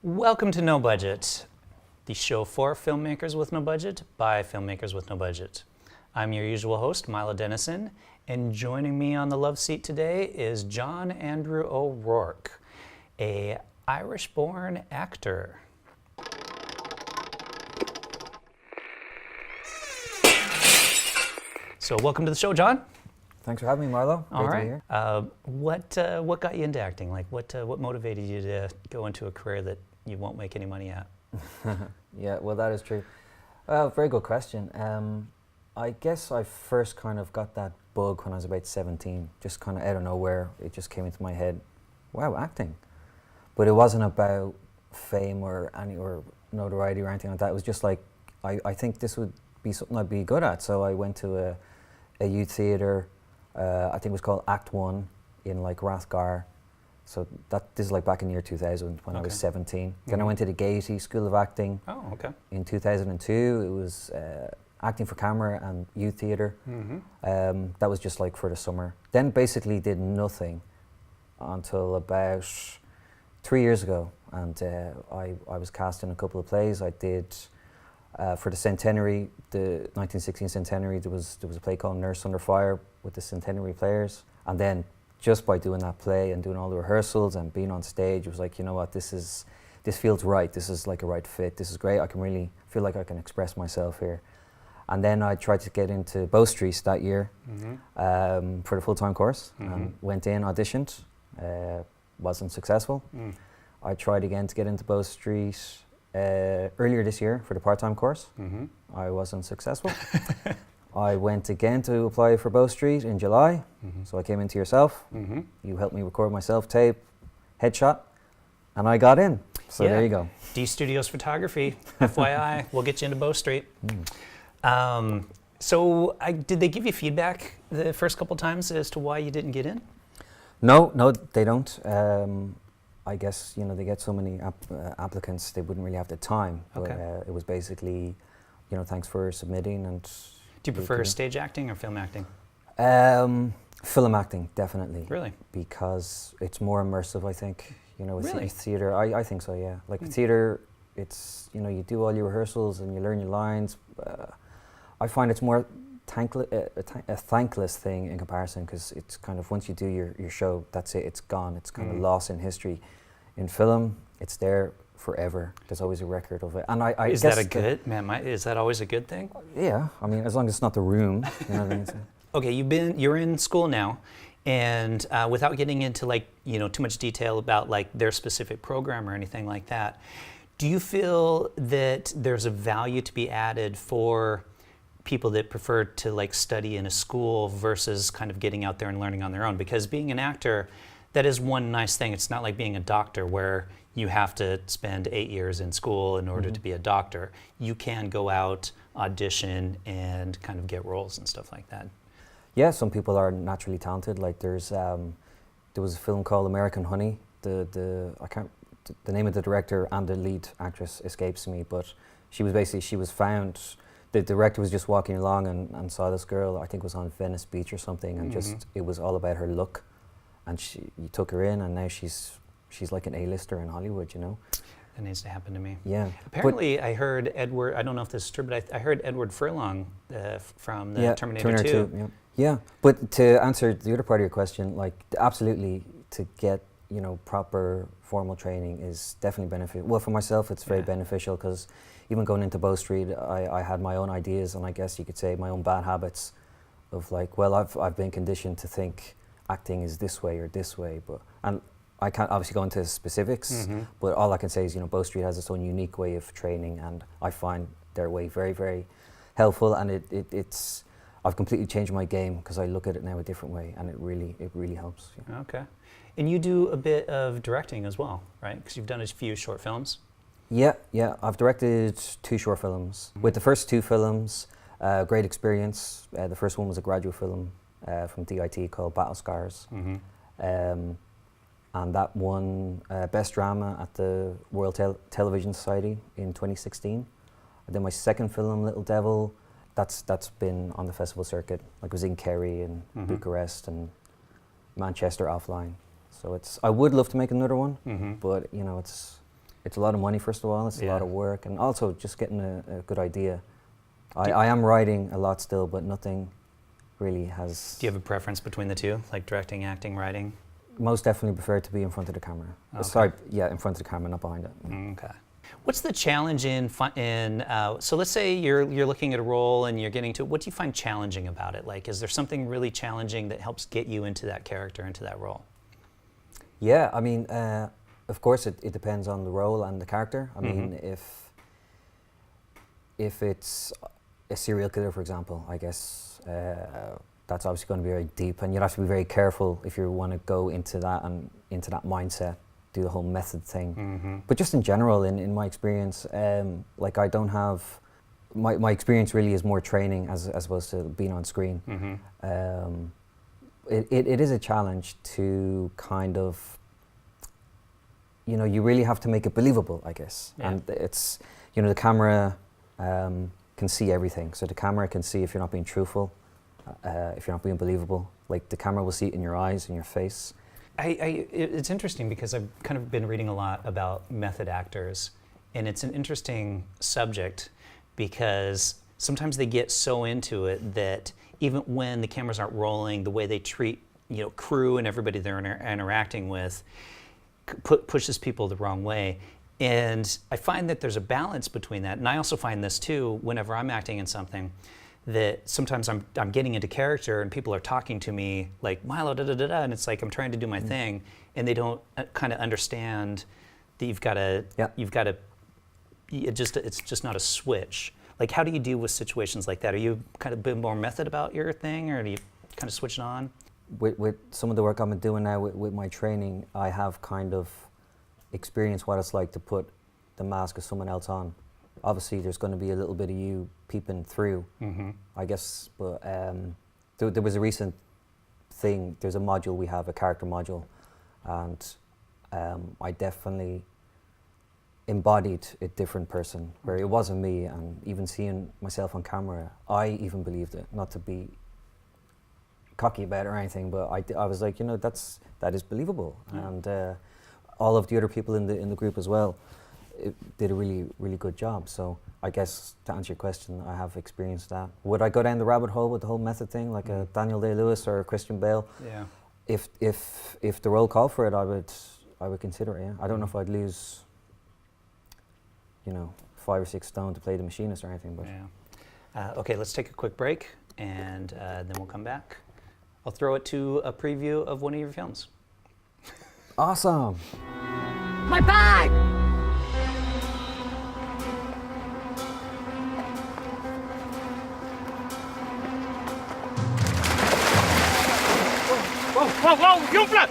Welcome to No Budget, the show for filmmakers with no budget by filmmakers with no budget. I'm your usual host, Milo Dennison, and joining me on the love seat today is John Andrew O'Rourke, a Irish-born actor. So welcome to the show, John. Thanks for having me, Milo. All Great right. to be here. What got you into acting? Like, what motivated you to go into a career that you won't make any money at? Yeah, well, that is true. Very good question. I guess I first kind of got that bug when I was about 17, just kind of out of nowhere. It just came into my head, wow, acting. But it wasn't about fame or notoriety or anything like that. It was just like, I think this would be something I'd be good at. So I went to a youth theatre, I think it was called Act 1 in like Rathgar. So this is like back in the year 2000 when I was 17. Then I went to the Gaiety School of Acting. Oh, okay. In 2002, it was acting for camera and youth theatre. That was just like for the summer. Then basically did nothing until about 3 years ago. And I was cast in a couple of plays. I did, for the centenary, the 1916 centenary, there was a play called Nurse Under Fire with the centenary players. And then just by doing that play and doing all the rehearsals and being on stage, it was like, you know what, this feels right. This is like a right fit. This is great. I can really feel like I can express myself here. And then I tried to get into Bow Street that year for the full-time course. And went in, auditioned, wasn't successful. I tried again to get into Bow Street earlier this year for the part-time course. I wasn't successful. I went again to apply for Bow Street in July. So I came into yourself. You helped me record my self-tape, headshot, and I got in. So there you go. D Studios Photography, FYI, we'll get you into Bow Street. So did they give you feedback the first couple times as to why you didn't get in? No, they don't. I guess, you know, they get so many applicants, they wouldn't really have the time. But it was basically, you know, thanks for submitting. And do you prefer stage acting or film acting? Film acting, definitely. Really? Because it's more immersive, I think. You know, with Really? theatre, I think so, yeah. Like theatre, it's, you know, you do all your rehearsals and you learn your lines. I find it's more a thankless thing in comparison, because it's kind of, once you do your show, that's it, it's gone. It's kind of lost in history. In film, it's there forever. There's always a record of it. And I is guess that a good, is that always a good thing? Yeah, I mean, as long as it's not The Room, you know what I mean? Okay, you're in school now, and without getting into like, you know, too much detail about like their specific program or anything like that, do you feel that there's a value to be added for people that prefer to like study in a school versus kind of getting out there and learning on their own? Because being an actor, that is one nice thing. It's not like being a doctor where you have to spend 8 years in school in order to be a doctor. You can go out, audition, and kind of get roles and stuff like that. Yeah, some people are naturally talented. Like there was a film called American Honey. The name of the director and the lead actress escapes me, but she was found. The director was just walking along and saw this girl, I think it was on Venice Beach or something, and just it was all about her look, and you took her in, and now she's like an A-lister in Hollywood, you know. That needs to happen to me. Yeah. Apparently, I heard Edward. I don't know if this is true, but I heard Edward Furlong from the Terminator 2. Yeah. But to answer the other part of your question, like absolutely, to get, you know, proper formal training is definitely beneficial. Well, for myself, it's very beneficial, because even going into Bow Street, I had my own ideas, and I guess you could say my own bad habits of like, well, I've been conditioned to think acting is this way or this way, and I can't obviously go into specifics, but all I can say is, you know, Bow Street has its own unique way of training, and I find their way very, very helpful, and it's I've completely changed my game because I look at it now a different way, and it really helps. Yeah. Okay. And you do a bit of directing as well, right? Because you've done a few short films. Yeah. I've directed 2 short films. With the first 2 films, great experience. The first one was a graduate film from DIT called Battle Scars. And that won Best Drama at the Royal Television Society in 2016. And then my second film, Little Devil, that's been on the festival circuit. Like, it was in Kerry and Bucharest and Manchester offline. So I would love to make another one, but you know, it's a lot of money, first of all. It's a lot of work, and also just getting a good idea. I am writing a lot still, but nothing really has... Do you have a preference between the two, like directing, acting, writing? Most definitely prefer to be in front of the camera. Okay. Sorry, yeah, in front of the camera, not behind it. Okay. What's the challenge so let's say you're looking at a role and you're getting to, what do you find challenging about it? Like, is there something really challenging that helps get you into that character, into that role? Yeah, I mean, of course it depends on the role and the character. I mean, if it's a serial killer, for example, I guess that's obviously going to be very deep, and you'd have to be very careful if you want to go into that and into that mindset, do the whole method thing. But just in general, in my experience, like I don't have, my experience really is more training as opposed to being on screen. It is a challenge to kind of, you know, you really have to make it believable, I guess. Yeah. And it's, you know, the camera can see everything. So the camera can see if you're not being truthful, if you're not being believable. Like the camera will see it in your eyes, in your face. It's interesting because I've kind of been reading a lot about method actors, and it's an interesting subject because sometimes they get so into it that even when the cameras aren't rolling, the way they treat, you know, crew and everybody they're interacting with pushes people the wrong way. And I find that there's a balance between that. And I also find this too, whenever I'm acting in something, that sometimes I'm getting into character and people are talking to me like, Milo, da da da da, and it's like I'm trying to do my thing, and they don't kind of understand that you've got to, it's just not a switch. Like, how do you deal with situations like that? Are you kind of a bit more method about your thing, or do you kind of switch it on? With some of the work I'm doing now with my training, I have kind of experienced what it's like to put the mask of someone else on. Obviously, there's going to be a little bit of you peeping through, I guess, but there was a recent thing, there's a module we have, a character module, and I definitely embodied a different person, where it wasn't me, and even seeing myself on camera, I even believed it, not to be cocky about it or anything, but I was like, you know, that is believable, and all of the other people in the group as well did a really good job. So I guess to answer your question, I have experienced that. Would I go down the rabbit hole with the whole method thing, like a Daniel Day-Lewis or a Christian Bale? Yeah. If the role called for it, I would consider it. Yeah. I don't know if I'd lose, you know, 5 or 6 stone to play the machinist or anything, but yeah. Okay, let's take a quick break, and then we'll come back. I'll throw it to a preview of one of your films. Awesome. My bag! Whoa, Jungfrau!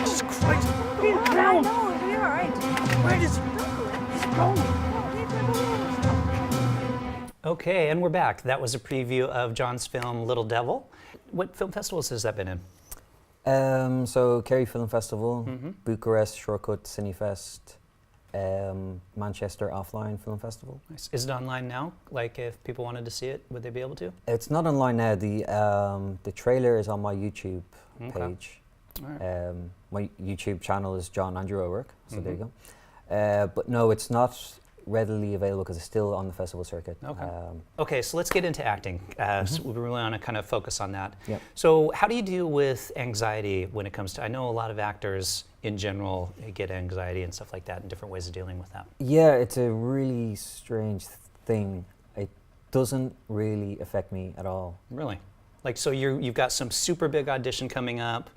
Jesus Christ! I know, it'll be all right. Where is he? He's going. Okay, and we're back. That was a preview of John's film, Little Devil. What film festivals has that been in? So Kerry Film Festival, Bucharest, Shortcut, Cinefest, Manchester Offline Film Festival. Nice. Is it online now? Like, if people wanted to see it, would they be able to? It's not online now. The trailer is on my YouTube page. All right. My YouTube channel is John Andrew O'Rourke, so there you go. But no, it's not readily available because it's still on the festival circuit. Okay. Okay, so let's get into acting. So we really want to kind of focus on that. Yep. So how do you deal with anxiety when it comes to, I know a lot of actors in general get anxiety and stuff like that, and different ways of dealing with that. Yeah, it's a really strange thing. It doesn't really affect me at all. Really? Like, so you've got some super big audition coming up.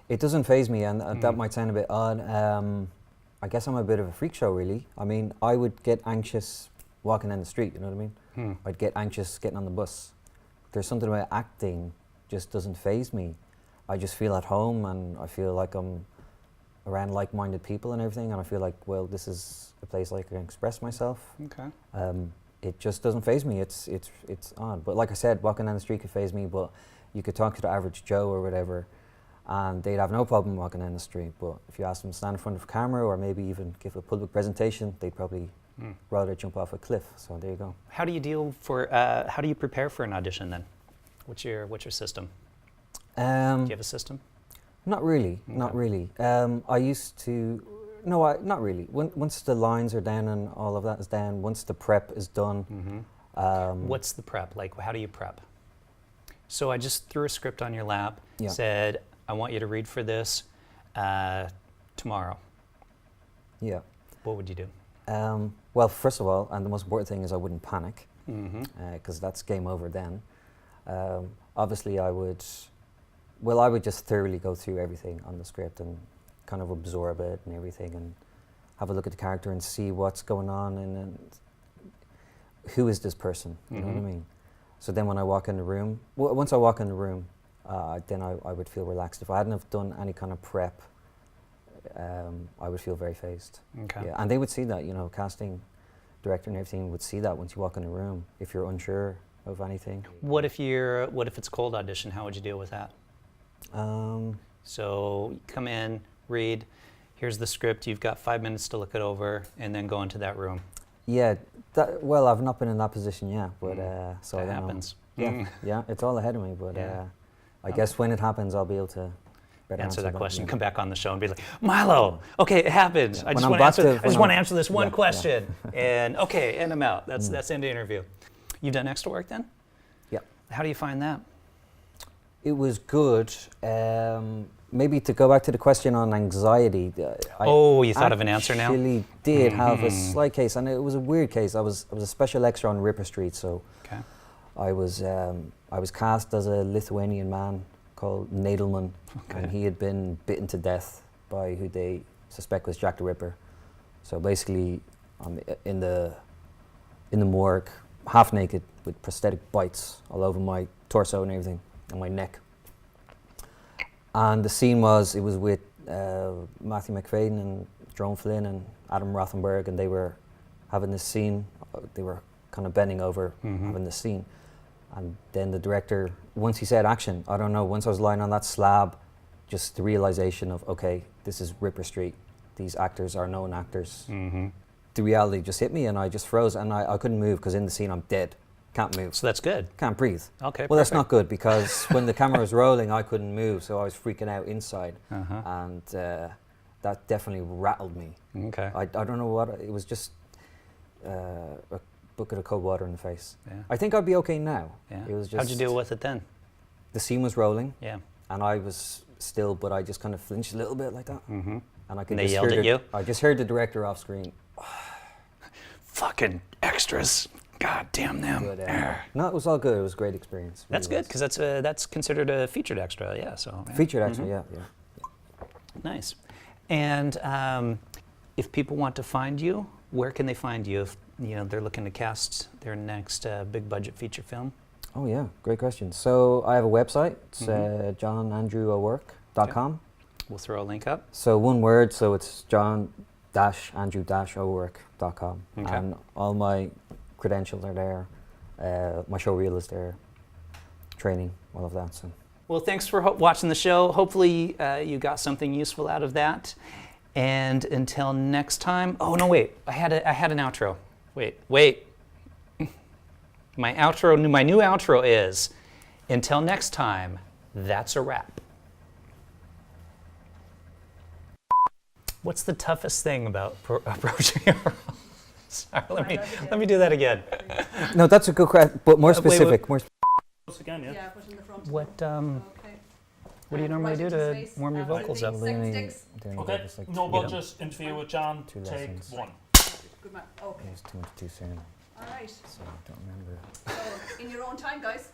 It doesn't faze me, and that might sound a bit odd. I guess I'm a bit of a freak show, really. I mean, I would get anxious walking down the street, you know what I mean? I'd get anxious getting on the bus. There's something about acting just doesn't faze me. I just feel at home, and I feel like I'm around like-minded people and everything, and I feel like, well, this is a place I can express myself. Okay. It just doesn't faze me. It's odd. But like I said, walking down the street could faze me, but you could talk to the average Joe or whatever, and they'd have no problem walking down the street. But if you ask them to stand in front of a camera or maybe even give a public presentation, they'd probably rather jump off a cliff. So there you go. How do you prepare for an audition then? What's your system? Do Um, you have a system? Not really, not Okay. really. I used to, no, not really. Once the lines are down and all of that is down, once the prep is done, What's the prep? Like, how do you prep? So I just threw a script on your lap, Yeah. said, I want you to read for this tomorrow. yeah. What would you do? Well, first of all, and the most important thing is I wouldn't panic, Mm-hmm. because that's game over then. Obviously, I would just thoroughly go through everything on the script and kind of absorb it and everything and have a look at the character and see what's going on and who is this person, you know what I mean? So then when I walk in the room, once I walk in the room, then I would feel relaxed. If I hadn't have done any kind of prep, I would feel very phased. Okay. Yeah, and they would see that, you know, casting director and everything would see that once you walk in the room. If you're unsure of anything, What if it's a cold audition? How would you deal with that? So you come in, read, here's the script, you've got 5 minutes to look it over, and then go into that room. yeah. Well, I've not been in that position yet, but so I That don't happens. know. Yeah, Mm. yeah, it's all ahead of me, but Yeah. I guess when it happens, I'll be able to better Answer that question. yeah. Come back on the show and be like, Milo, okay, it happened. I When just I'm want back to to- answer. I just when want to I'm- answer this one yeah, question, and okay, and I'm out. That's the end of the interview. You've done extra work then? Yeah. How do you find that? It was good. Maybe to go back to the question on anxiety. You thought of an answer now? I actually did have a slight case, and it was a weird case. I was a special extra on Ripper Street, so Okay. I was cast as a Lithuanian man called Nadelman, Okay. and he had been bitten to death by who they suspect was Jack the Ripper. So basically, I'm in the morgue, half naked, with prosthetic bites all over my torso and everything, and my neck. And the scene was with Matthew McFadden and Jerome Flynn and Adam Rothenberg, and they were having this scene. They were kind of bending over, having this scene. And then the director, once he said action, I don't know, once I was lying on that slab, just the realization of, okay, this is Ripper Street. These actors are known actors. The reality just hit me, and I just froze, and I couldn't move because in the scene I'm dead. Can't move. So that's good. Can't breathe. Okay. Well, that's perfect. not good because when the camera was rolling, I couldn't move, so I was freaking out inside, Uh-huh. and that definitely rattled me. Okay. I don't know what it was. Just a bucket of cold water in the face. Yeah. I think I'd be okay now. Yeah. It was just How'd you deal with it then? the scene was rolling, Yeah. and I was still, but I just kind of flinched a little bit like that, and I could. And they just yelled hear at the- you? I just heard the director off screen. Fucking extras. God damn them. But, no, it was all good. It was a great experience. That's really good because that's considered a featured extra. Yeah. So. Yeah. Featured actually, yeah. Nice. And if people want to find you, where can they find you if they're looking to cast their next big budget feature film? Oh yeah, great question. So I have a website. It's johnandrewowork.com. We'll throw a link up. So one word. So it's john-andrew-owork.com, Okay. and all my credentials are there. My show reel is there. Training, all of that. So. Well, thanks for watching the show. Hopefully you got something useful out of that. And until next time. Oh no, wait. I had an outro. Wait. My new outro is, until next time, that's a wrap. What's the toughest thing about approaching a role? Sorry, let me do that again. No, that's a good question, but more wait, specific. More Again, yeah. Yeah, put in the front. What Okay. what do you normally Right do into to space. warm your vocals up? Second sticks. Okay, no budget interview with John. Two Take lessons. 1. Good man. Okay. It was too soon, All right. so I don't remember. So, in your own time, guys.